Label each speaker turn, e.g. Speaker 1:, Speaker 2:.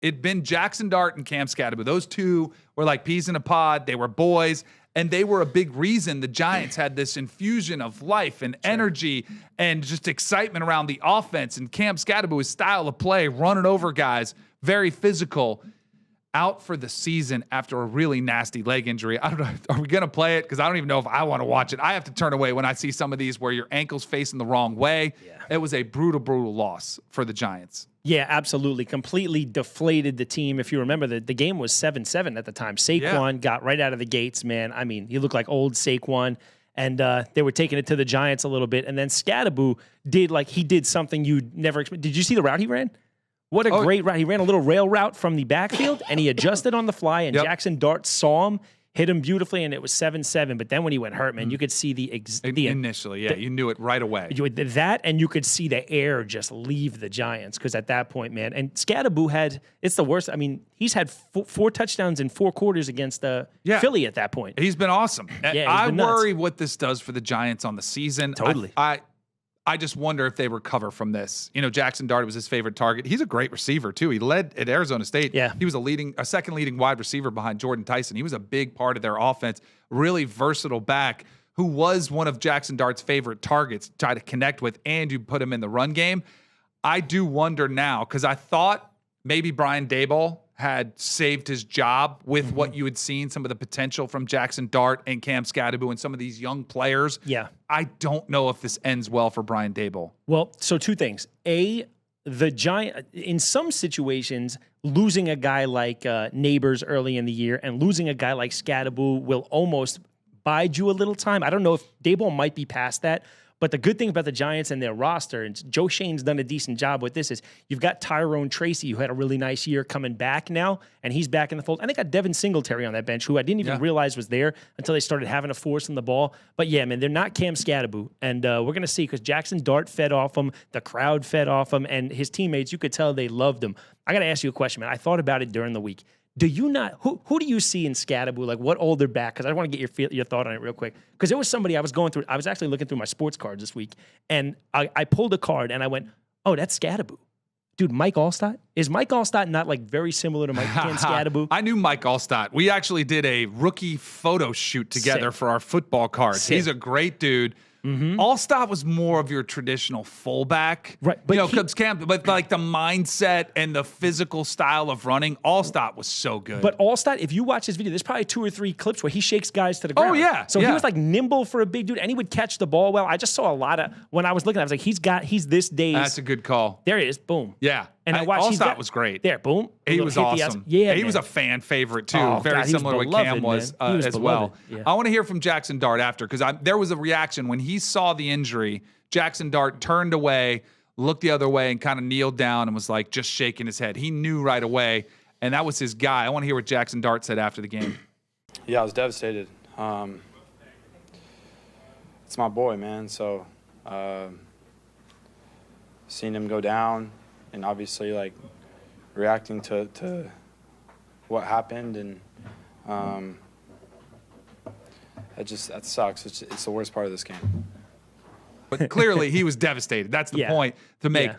Speaker 1: it'd been Jaxson Dart and Cam Skattebo. Those two were like peas in a pod. They were boys, and they were a big reason the Giants had this infusion of life and energy and just excitement around the offense. And Cam Skattebo, his style of play, running over guys, very physical, out for the season after a really nasty leg injury. I don't know. Are we going to play it? Because I don't even know if I want to watch it. I have to turn away when I see some of these where your ankle's facing the wrong way. Yeah. It was a brutal, brutal loss for the Giants.
Speaker 2: Yeah, absolutely. Completely deflated the team. If you remember, the game was 7-7 at the time. Saquon got right out of the gates, man. I mean, he looked like old Saquon. And they were taking it to the Giants a little bit. And then Skattebo did something you'd never expect. Did you see the route he ran? What a great route. He ran a little rail route from the backfield, and he adjusted on the fly, and Jaxson Dart saw him, hit him beautifully, and it was 7-7. But then when he went hurt, man, you could see
Speaker 1: initially, you knew it right away.
Speaker 2: That, and you could see the air just leave the Giants, because at that point, man, and Skattebo it's the worst. I mean, he's had four touchdowns in 4 quarters against Philly at that point.
Speaker 1: He's been awesome.
Speaker 2: Yeah,
Speaker 1: I worry what this does for the Giants on the season.
Speaker 2: Totally.
Speaker 1: I just wonder if they recover from this. You know, Jaxson Dart was his favorite target. He's a great receiver, too. He led at Arizona State.
Speaker 2: Yeah.
Speaker 1: He was a second leading wide receiver behind Jordan Tyson. He was a big part of their offense, really versatile back who was one of Jaxson Dart's favorite targets to try to connect with, and you put him in the run game. I do wonder now, because I thought maybe Brian Daboll had saved his job with what you had seen, some of the potential from Jaxson Dart and Cam Skattebo and some of these young players.
Speaker 2: Yeah.
Speaker 1: I don't know if this ends well for Brian Daboll.
Speaker 2: Well, so 2 things. The Giant, in some situations, losing a guy like Neighbors early in the year and losing a guy like Skattebo will almost bide you a little time. I don't know if Daboll might be past that. But the good thing about the Giants and their roster, and Joe Shane's done a decent job with this, is you've got Tyrone Tracy, who had a really nice year, coming back now, and he's back in the fold. And they got Devin Singletary on that bench, who I didn't even realize was there until they started having to force him the ball. But yeah, man, they're not Cam Skattebo. And we're going to see, because Jaxson Dart fed off him, the crowd fed off him, and his teammates, you could tell they loved him. I got to ask you a question, man. I thought about it during the week. Do you not? Who do you see in Skattebo? Like, what older back? Because I want to get your thought on it real quick. Because there was somebody I was going through. I was actually looking through my sports cards this week, and I pulled a card and I went, "Oh, that's Skattebo." Dude, Mike Allstott? Is Mike Allstott not like very similar to Cam Skattebo?
Speaker 1: I knew Mike Allstott. We actually did a rookie photo shoot together for our football cards. He's a great dude. Allstott was more of your traditional fullback,
Speaker 2: right? But
Speaker 1: but like the mindset and the physical style of running, Allstott was so good.
Speaker 2: But Allstott, if you watch his video, there's probably 2 or 3 clips where he shakes guys to the ground.
Speaker 1: Oh yeah,
Speaker 2: so he was like nimble for a big dude, and he would catch the ball well. I just saw a lot of when I was looking. I was like, he's this days.
Speaker 1: That's a good call.
Speaker 2: There it is, boom.
Speaker 1: Yeah.
Speaker 2: And I watched.
Speaker 1: Allstott was great.
Speaker 2: There, boom.
Speaker 1: He was awesome.
Speaker 2: Yeah,
Speaker 1: he was a fan favorite too.
Speaker 2: Oh,
Speaker 1: very
Speaker 2: God,
Speaker 1: similar to what
Speaker 2: beloved,
Speaker 1: Cam was as well. Yeah. I want to hear from Jaxson Dart after, because there was a reaction when he saw the injury. Jaxson Dart turned away, looked the other way, and kind of kneeled down and was like just shaking his head. He knew right away, and that was his guy. I want to hear what Jaxson Dart said after the game.
Speaker 3: Yeah, I was devastated. It's my boy, man. So seeing him go down, and obviously like reacting to what happened, and that sucks. It's the worst part of this game.
Speaker 1: But clearly he was devastated. That's the point to make.